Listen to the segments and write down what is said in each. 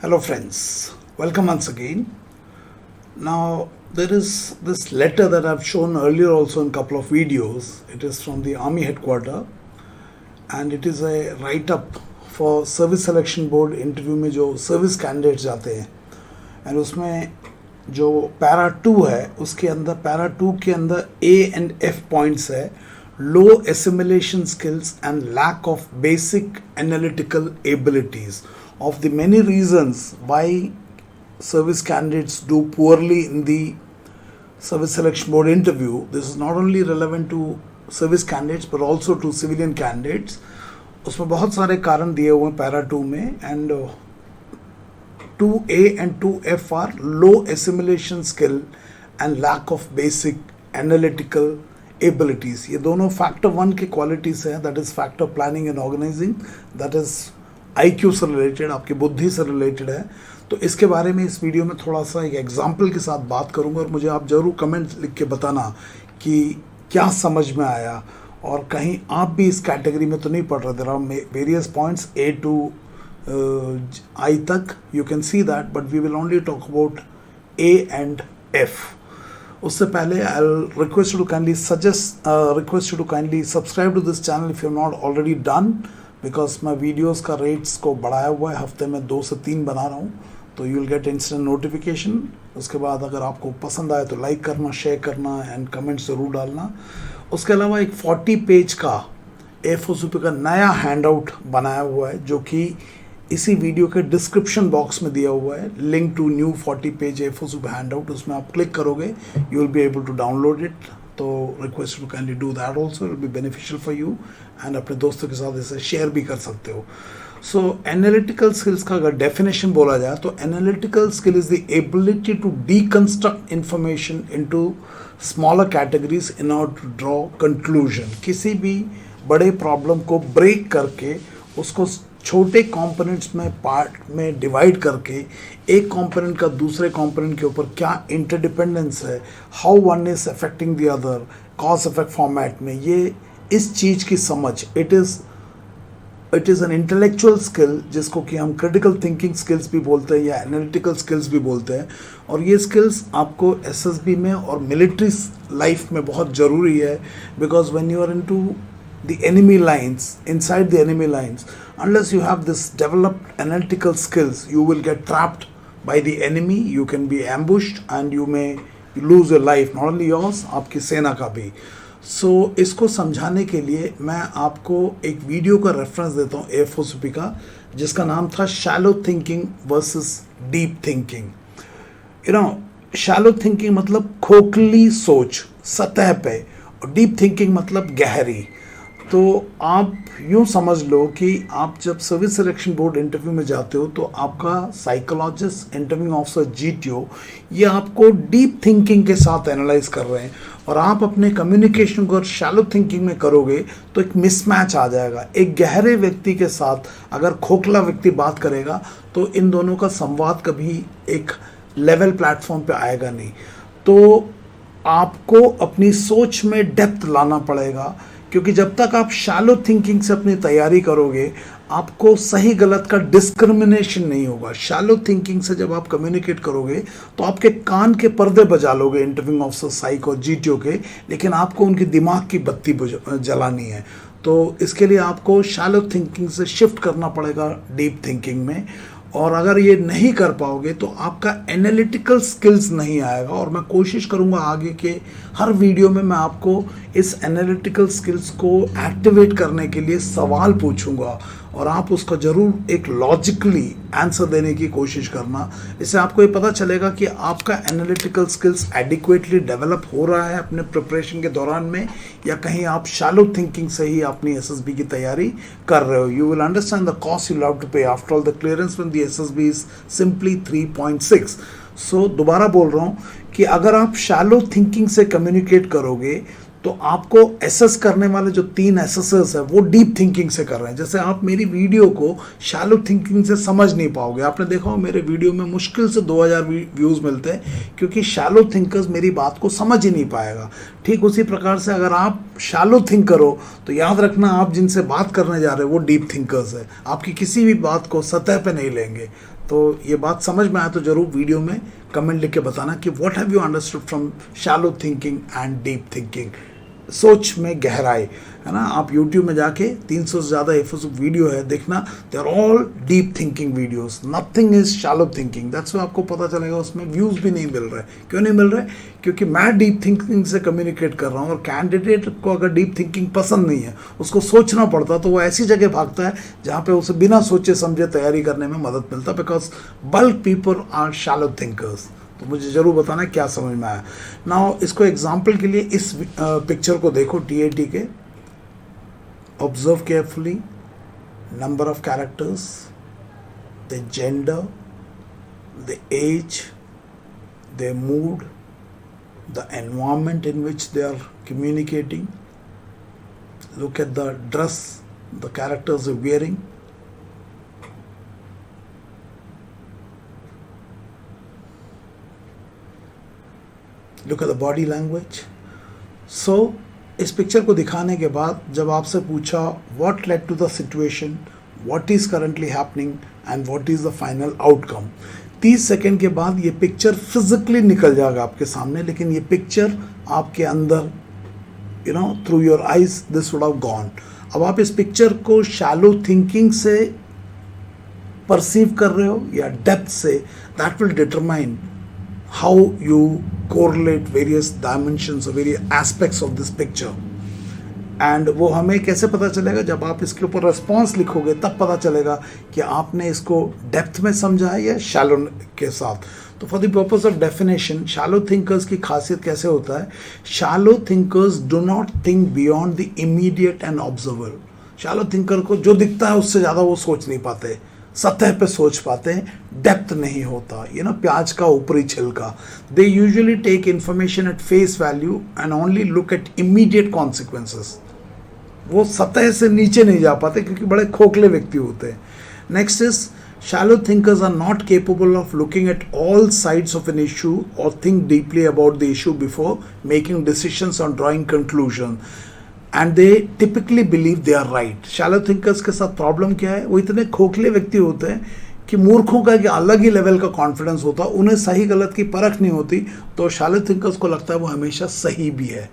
Hello, friends. Welcome once again. Now, there is this letter that I've shown earlier also in a couple of videos. It is from the Army headquarters, and it is a write-up for Service Selection Board interview में जो service candidates जाते हैं, and उसमें जो para 2 है उसके अंदर para 2 के अंदर A and F points है low assimilation skills and lack of basic analytical abilities. Of the many reasons why service candidates do poorly in the service selection board interview, this is not only relevant to service candidates but also to civilian candidates. उसमें बहुत सारे कारण दिए हुए हैं para 2 में, and 2A and 2F are low assimilation skill and lack of basic analytical abilities. ये दोनों factor 1 के qualities हैं, that is factor planning and organizing, that is IQ से रिलेटेड, आपकी बुद्धि से रिलेटेड है. तो इसके बारे में इस वीडियो में थोड़ा सा एक एग्जाम्पल के साथ बात करूंगा, और मुझे आप ज़रूर कमेंट लिख के बताना कि क्या समझ में आया, और कहीं आप भी इस कैटेगरी में तो नहीं पढ़ रहे. There are various points A to I तक, you can see that, but we will only talk about A and F. उससे पहले I request you to kindly subscribe to this channel if you not already done, because मैं videos का rates को बढ़ाया हुआ है, हफ्ते में 2 से 3 बना रहा हूँ, तो you will get instant notification. उसके बाद अगर आपको पसंद आए तो लाइक करना, शेयर करना एंड कमेंट्स ज़रूर डालना. उसके अलावा एक 40 पेज का A4 का नया हैंड आउट बनाया हुआ है, जो कि इसी वीडियो के डिस्क्रिप्शन बॉक्स में दिया हुआ है. Link to new 40 page A4 hand out, उसमें आप क्लिक करोगे you will be able to download it. तो request to kindly do that also, it will be beneficial for you, and अपने दोस्तों के साथ इसे शेयर भी कर सकते हो. सो एनालिटिकल स्किल्स का अगर डेफिनेशन बोला जाए तो analytical skill is the ability to deconstruct information into smaller categories in order to draw conclusion. किसी भी बड़े प्रॉब्लम को ब्रेक करके उसको छोटे कंपोनेंट्स में पार्ट में डिवाइड करके एक कंपोनेंट का दूसरे कंपोनेंट के ऊपर क्या इंटरडिपेंडेंस है, how one is affecting the other, cause effect format में, ये इस चीज़ की समझ, it is an intellectual skill जिसको कि हम क्रिटिकल थिंकिंग स्किल्स भी बोलते हैं या एनालिटिकल स्किल्स भी बोलते हैं. और ये स्किल्स आपको एसएसबी में और मिलिट्री लाइफ में बहुत ज़रूरी है, because when you are into the enemy lines, inside the enemy lines, unless you have this developed analytical skills, you will get trapped by the enemy, you can be ambushed and you may lose your life, not only yours, आपकी सेना का भी. So इसको समझाने के लिए मैं आपको एक वीडियो का रेफरेंस देता हूँ A4 का, जिसका नाम था shallow thinking versus deep thinking. You know, shallow thinking मतलब खोखली सोच, सतह पे, और डीप थिंकिंग मतलब गहरी. तो आप यूँ समझ लो कि आप जब सर्विस सिलेक्शन बोर्ड इंटरव्यू में जाते हो तो आपका साइकोलॉजिस्ट, इंटरव्यू ऑफिसर, GTO, ये आपको डीप थिंकिंग के साथ एनालाइज कर रहे हैं, और आप अपने कम्युनिकेशन को अगर शैलो थिंकिंग में करोगे तो एक मिसमैच आ जाएगा. एक गहरे व्यक्ति के साथ अगर खोखला व्यक्ति बात करेगा तो इन दोनों का संवाद कभी एक लेवल प्लेटफॉर्म पे आएगा नहीं. तो आपको अपनी सोच में डेप्थ लाना पड़ेगा, क्योंकि जब तक आप शैलो थिंकिंग से अपनी तैयारी करोगे आपको सही गलत का डिस्क्रिमिनेशन नहीं होगा. शैलो थिंकिंग से जब आप कम्युनिकेट करोगे तो आपके कान के पर्दे बजा लोगे इंटरव्यूइंग ऑफिसर, साइक और GTO के, लेकिन आपको उनके दिमाग की बत्ती जलानी है. तो इसके लिए आपको शैलो थिंकिंग से शिफ्ट करना पड़ेगा डीप थिंकिंग में, और अगर ये नहीं कर पाओगे तो आपका एनालिटिकल स्किल्स नहीं आएगा. और मैं कोशिश करूंगा आगे के हर वीडियो में मैं आपको इस एनालिटिकल स्किल्स को एक्टिवेट करने के लिए सवाल पूछूंगा, और आप उसका ज़रूर एक लॉजिकली आंसर देने की कोशिश करना. इससे आपको ये पता चलेगा कि आपका एनालिटिकल स्किल्स एडिक्वेटली डेवलप हो रहा है अपने प्रिपरेशन के दौरान में, या कहीं आप शैलो थिंकिंग से ही अपनी SSB की तैयारी कर रहे हो. You will understand the cost you have to pay after all the clearance when the SSB is simply 3.6. So दोबारा बोल रहा हूँ कि अगर आप शैलो थिंकिंग से कम्युनिकेट करोगे तो आपको एसेस करने वाले जो 3 एसेसर्स है वो डीप थिंकिंग से कर रहे हैं. जैसे आप मेरी वीडियो को शैलो थिंकिंग से समझ नहीं पाओगे. आपने देखा हो मेरे वीडियो में मुश्किल से 2000 व्यूज़ मिलते हैं, क्योंकि शैलो थिंकर्स मेरी बात को समझ ही नहीं पाएगा. ठीक उसी प्रकार से अगर आप शैलो थिंक करो तो याद रखना आप जिनसे बात करने जा रहे हो वो डीप थिंकर्स है, आपकी किसी भी बात को सतह पे नहीं लेंगे. तो ये बात समझ में आया तो जरूर वीडियो में कमेंट लिख के बताना कि what have you understood from shallow thinking and deep thinking, सोच में गहराई, है ना। आप YouTube में जाके 300 से ज़्यादा एपिसोड वीडियो है, देखना, they are all deep thinking videos, nothing is shallow thinking. That's why आपको पता चलेगा उसमें व्यूज़ भी नहीं मिल रहे। क्यों नहीं मिल रहे? क्योंकि मैं डीप थिंकिंग से कम्युनिकेट कर रहा हूँ, और कैंडिडेट को अगर डीप थिंकिंग पसंद नहीं है, उसको सोचना पड़ता, तो वो ऐसी जगह भागता है जहाँ पे उसे बिना सोचे समझे तैयारी करने में मदद मिलता, because bulk people are shallow thinkers. तो मुझे ज़रूर बताना क्या समझ में आया। नाउ इसको एग्जाम्पल के लिए इस पिक्चर को देखो, TAT के, observe carefully, number of characters, the gender, the age, the mood, the environment in which they are communicating, look at the dress the characters are wearing. Look at the body language. So इस picture को दिखाने के बाद जब आपसे पूछा what led to the situation, what is currently happening and what is the final outcome, 30 second के बाद ये पिक्चर फिजिकली निकल जाएगा आपके सामने, लेकिन ये पिक्चर आपके अंदर, you know, through your eyes this would have gone. अब आप इस पिक्चर को शैलो थिंकिंग से परसीव कर रहे हो या डेप्थ से, that will determine how you correlate various dimensions or various aspects of this picture. And वो हमें कैसे पता चलेगा? जब आप इसके ऊपर रिस्पॉन्स लिखोगे तब पता चलेगा कि आपने इसको डेप्थ में समझा है या शैलो के साथ। तो for the purpose of definition, shallow thinkers की खासियत कैसे होता है? Shallow thinkers do not think beyond the immediate and observer. Shallow thinker को जो दिखता है उससे ज़्यादा वो सोच नहीं पाते, सतह पे सोच पाते हैं, डेप्थ नहीं होता, ये ना प्याज का ऊपरी छिलका। They usually take information at face value and only look at immediate consequences. वो सतह से नीचे नहीं जा पाते क्योंकि बड़े खोखले व्यक्ति होते हैं। Next is shallow thinkers are not capable of looking at all sides of an issue or think deeply about the issue before making decisions or drawing conclusion, and they typically believe they are right. Shallow thinkers के साथ problem क्या है? वो इतने खोखले व्यक्ति होते हैं कि मूर्खों का कि अलग ही लेवल का कॉन्फिडेंस होता है, उन्हें सही गलत की परख नहीं होती, तो शैलो थिंकर्स को लगता है वो हमेशा सही भी है।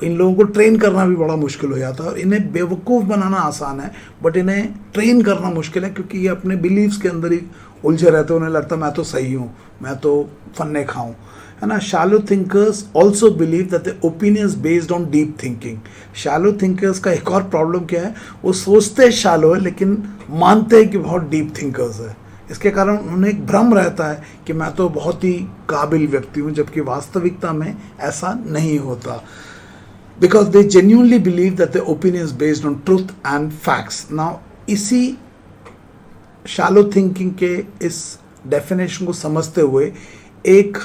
इन लोगों को ट्रेन करना भी बड़ा मुश्किल हो जाता है, और इन्हें बेवकूफ़ बनाना आसान है बट इन्हें ट्रेन करना मुश्किल है, क्योंकि ये अपने बिलीव्स के अंदर ही उलझे रहते हैं। उन्हें लगता है मैं तो सही हूँ, मैं तो फन्ने खाऊँ, है ना। Shallow thinkers also believe that the opinions based on deep thinking. Shallow thinkers का एक और प्रॉब्लम क्या है? वो सोचते शैलो है लेकिन मानते हैं कि बहुत डीप थिंकर्स है। इसके कारण उन्हें एक भ्रम रहता है कि मैं तो बहुत ही काबिल व्यक्ति हूँ, जबकि वास्तविकता में ऐसा नहीं होता। Because they genuinely believe that their opinion is based on truth and facts. Now, इसी shallow thinking के इस definition को समझते हुए एक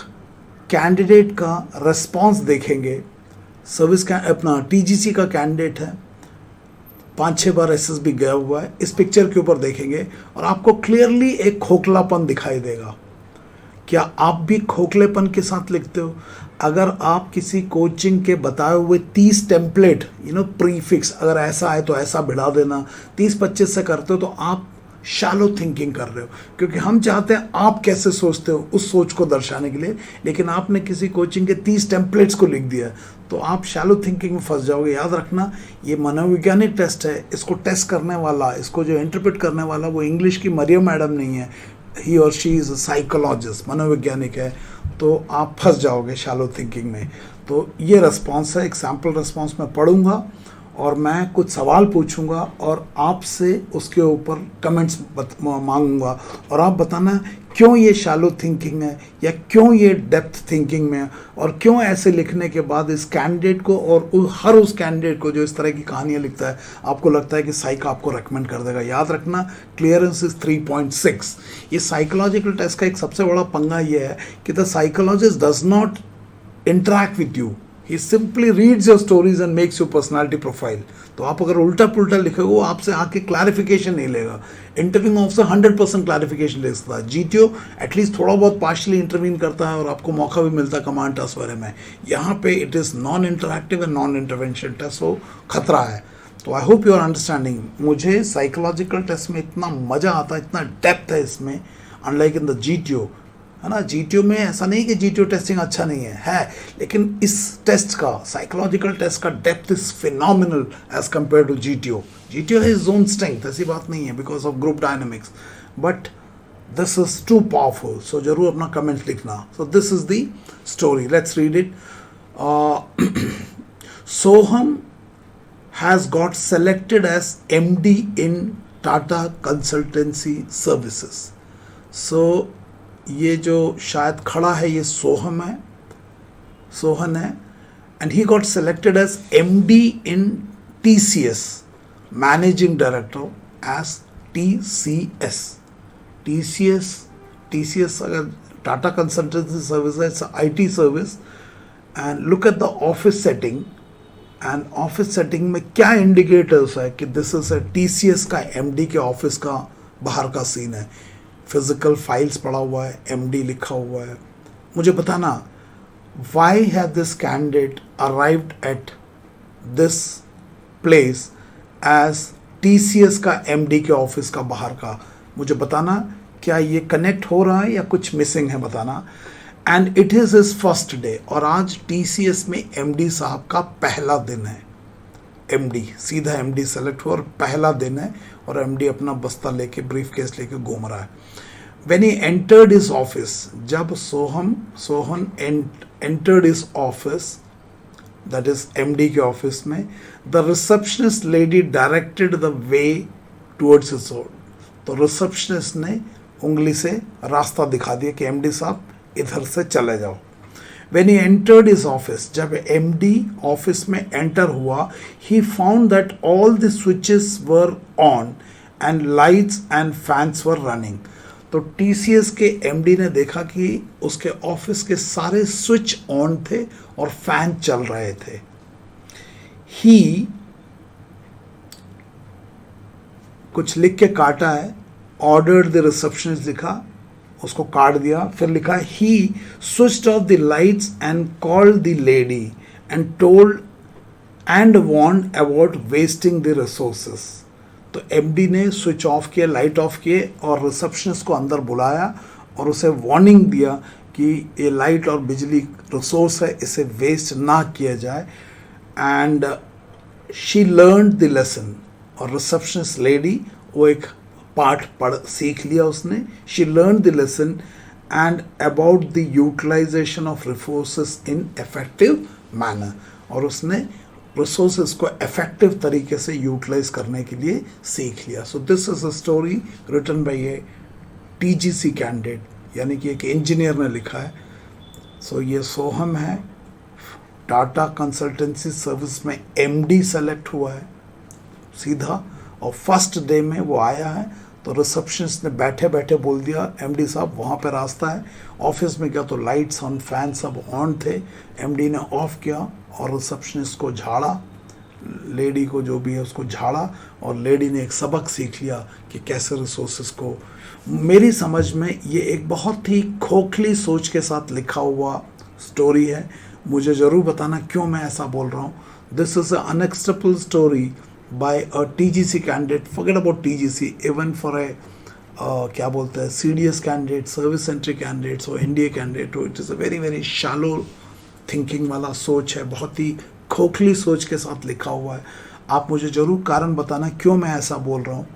कैंडिडेट का रेस्पॉन्स देखेंगे। सर्विस का अपना TGC का कैंडिडेट है, 5-6 बार SSB गया हुआ है। इस पिक्चर के ऊपर देखेंगे और आपको क्लियरली एक खोखलापन दिखाई देगा। क्या आप भी खोखलेपन के साथ लिखते हो? अगर आप किसी कोचिंग के बताए हुए 30 टेम्पलेट प्रीफिक्स, अगर ऐसा है तो ऐसा बढ़ा देना, 30-25 से करते हो तो आप शैलो थिंकिंग कर रहे हो, क्योंकि हम चाहते हैं आप कैसे सोचते हो उस सोच को दर्शाने के लिए, लेकिन आपने किसी कोचिंग के 30 टेम्पलेट्स को लिख दिया तो आप शैलो थिंकिंग में फंस जाओगे। याद रखना, ये मनोवैज्ञानिक टेस्ट है, इसको टेस्ट करने वाला, इसको जो इंटरप्रेट करने वाला वो इंग्लिश की मरियम मैडम नहीं है, ही और शी इज़ अ साइकोलॉजिस्ट, मनोवैज्ञानिक है, तो आप फंस जाओगे शैलो थिंकिंग में। तो ये रिस्पॉन्स है, एक सैम्पल रिस्पॉन्स मैं पढ़ूंगा और मैं कुछ सवाल पूछूंगा और आपसे उसके ऊपर कमेंट्स मांगूंगा, और आप बताना क्यों ये शैलो थिंकिंग है या क्यों ये डेप्थ थिंकिंग में है, और क्यों ऐसे लिखने के बाद इस कैंडिडेट को और हर उस कैंडिडेट को जो इस तरह की कहानियाँ लिखता है आपको लगता है कि साइक आपको रेकमेंड कर देगा। याद रखना, क्लियरेंस इज 3.6। ये साइकोलॉजिकल टेस्ट का एक सबसे बड़ा पंगा ये है कि the psychologist does not interact with you, he simply reads your stories and makes your personality profile। तो आप अगर उल्टा पुल्टा लिखोगे वो आपसे आके क्लैरिफिकेशन नहीं लेगा। इंटरव्यूइंग ऑफिसर 100% क्लैरिफिकेशन ले सकता है, GTO एटलीस्ट थोड़ा बहुत पार्शली इंटरवीन करता है और आपको मौका भी मिलता है कमांड ट्रांसफर में। यहाँ पे it is non interactive and non intervention test, वो खतरा है। तो I hope you are understanding. मुझे साइकोलॉजिकल टेस्ट में इतना मज़ा आता है, इतना डेप्थ है इसमें, अनलाइक इन द जीटीओ, है ना। जीटीओ में ऐसा नहीं कि जीटीओ टेस्टिंग अच्छा नहीं है, लेकिन इस टेस्ट का, साइकोलॉजिकल टेस्ट का depth is phenomenal as compare to GTO. GTO है इज ओन स्ट्रेंथ, ऐसी बात नहीं है, because of group dynamics, but this is too powerful. So जरूर अपना कमेंट लिखना। So this is the story, let's read it. Soham has got selected as MD in Tata Consultancy Services. So ये जो शायद खड़ा है ये सोहन है, and he got selected as MD in TCS, Managing Director as TCS. TCS अगर Tata Consultancy Services है, it's a IT service, and look at the office setting. And office setting में क्या इंडिकेटर्स है कि दिस इज टीसीएस का MD के office का बाहर का सीन है। फिजिकल फाइल्स पड़ा हुआ है, एमडी लिखा हुआ है। मुझे बताना, why have this candidate arrived at this place as TCS का एमडी के ऑफिस का बाहर का। मुझे बताना क्या ये कनेक्ट हो रहा है या कुछ मिसिंग है, बताना। And it is his first day, और आज टीसीएस में एमडी साहब का पहला दिन है। एमडी सीधा एमडी सेलेक्ट हुआ और पहला दिन है, और एमडी अपना बस्ता लेके, ब्रीफ केस लेके घूम रहा है। When he entered his office, जब Sohan entered his office, that is MD के ऑफिस में, the receptionist lady directed the way towards his own. तो रिसेप्शनिस्ट ने उंगली से रास्ता दिखा दिया कि एमडी साहब इधर से चले जाओ। When he entered his office, जब MD ऑफिस में एंटर हुआ, he found that all the switches were on and lights and fans were running. तो TCS के MD ने देखा कि उसके ऑफिस के सारे स्विच ऑन थे और फैन चल रहे थे। He कुछ लिख के काटा है, ordered the receptionist लिखा, उसको काट दिया, फिर लिखा he switched off the lights and called the lady and told and warned about wasting the resources. तो एमडी ने स्विच ऑफ किए, लाइट ऑफ किए, और रिसेप्शनिस्ट को अंदर बुलाया और उसे वार्निंग दिया कि ये लाइट और बिजली रिसोर्स है, इसे वेस्ट ना किया जाए। And she learn the lesson, और रिसेप्शनिस्ट लेडी वो एक पाठ सीख लिया उसने। She learn the lesson and about the utilization of resources in effective manner, और उसने रिसोर्सेस को इफेक्टिव तरीके से यूटिलाइज करने के लिए सीख लिया। So this is a story written by a TGC candidate, यानी कि एक इंजीनियर ने लिखा है। सो ये सोहम है, टाटा कंसल्टेंसी सर्विस में एमडी सेलेक्ट हुआ है सीधा, और फर्स्ट डे में वो आया है। तो रिसेप्शनिस्ट ने बैठे बैठे बोल दिया, एमडी साहब वहाँ पे रास्ता है। ऑफिस में क्या तो लाइट्स ऑन, फैन सब ऑन थे, एमडी ने ऑफ किया और रिसेप्शनिस्ट को झाड़ा, लेडी को जो भी है उसको झाड़ा, और लेडी ने एक सबक सीख लिया कि कैसे रिसोर्सेज को। मेरी समझ में ये एक बहुत ही खोखली सोच के साथ लिखा हुआ स्टोरी है। मुझे ज़रूर बताना क्यों मैं ऐसा बोल रहा हूँ। This is a unexpectable story by a TGC candidate, forget about TGC, even for a क्या बोलते हैं CDS candidate, service entry candidates और NDA candidate, it is a very very shallow thinking वाला सोच है, बहुत ही खोखली सोच के साथ लिखा हुआ है। आप मुझे ज़रूर कारण बताना क्यों मैं ऐसा बोल रहा हूँ,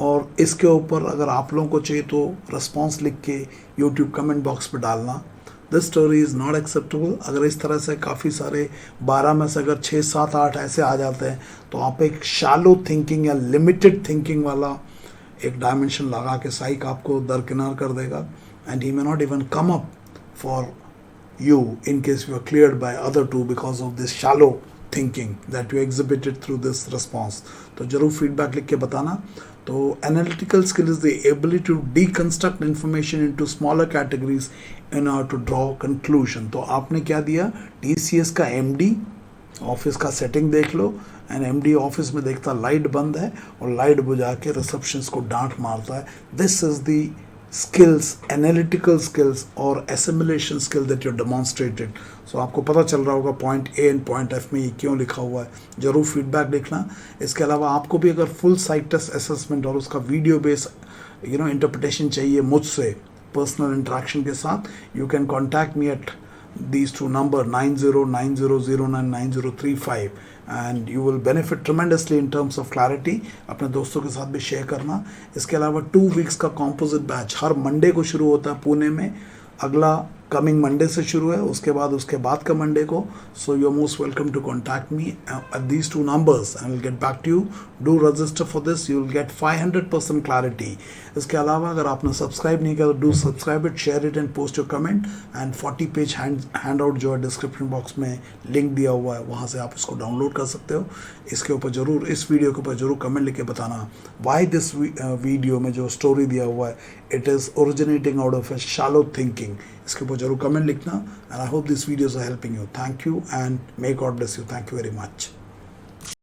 और इसके ऊपर अगर आप लोगों को चाहिए तो रिस्पॉन्स लिख के YouTube कमेंट बॉक्स पर डालना। This story is not acceptable. अगर इस तरह से काफ़ी सारे 12 में से अगर 6, 7, 8 ऐसे आ जाते हैं तो आप एक शालो थिंकिंग या लिमिटेड थिंकिंग वाला एक डायमेंशन लगा के साइक आपको दरकिनार कर देगा, and he may not even come up for you in case you are cleared by other two because of this shallow thinking that you exhibited through this response. तो जरूर फीडबैक लिख के बताना। तो analytical skill is the ability to deconstruct information into smaller categories in order to draw conclusion. तो आपने क्या दिया, टीसीएस का एमडी ऑफिस का सेटिंग देख लो, एंड एमडी ऑफिस में देखता लाइट बंद है और लाइट बुझा के रिसेप्शनिस्ट को डांट मारता है। This is the skills, analytical skills और assimilation skill that you demonstrated. So आपको पता चल रहा होगा point A and point F में ये क्यों लिखा हुआ है। जरूर फीडबैक लिखना। इसके अलावा आपको भी अगर फुल साइक टेस्ट असेसमेंट और उसका वीडियो बेस इंटरप्रिटेशन चाहिए मुझसे, पर्सनल इंटरेक्शन के साथ. You can contact me eight these two number 9090099035 and you will benefit tremendously in terms of clarity. अपने दोस्तों के साथ भी शेयर करना. इसके अलावा 2 weeks का composite बैच हर मंडे को शुरू होता है पुणे में. अगला कमिंग मंडे से शुरू है, उसके बाद का मंडे को. So you are most welcome to contact me at these 2 numbers and I'll get back to you. Do register for this. You will get 500% clarity. इसके अलावा अगर आपने सब्सक्राइब नहीं किया तो do subscribe it, share it and post your comment. And 40 page hand out जो है description box में लिंक दिया हुआ है, वहाँ से आप उसको डाउनलोड कर सकते हो. इसके ऊपर जरूर, इस वीडियो के ऊपर जरूर कमेंट लिख के बताना वाई दिस वीडियो में जो स्टोरी दिया हुआ है it is originating out of a shallow thinking. इसके ऊपर जरूर कमेंट लिखना. And I hope this videos are helping you. Thank you and may God bless you. Thank you very much.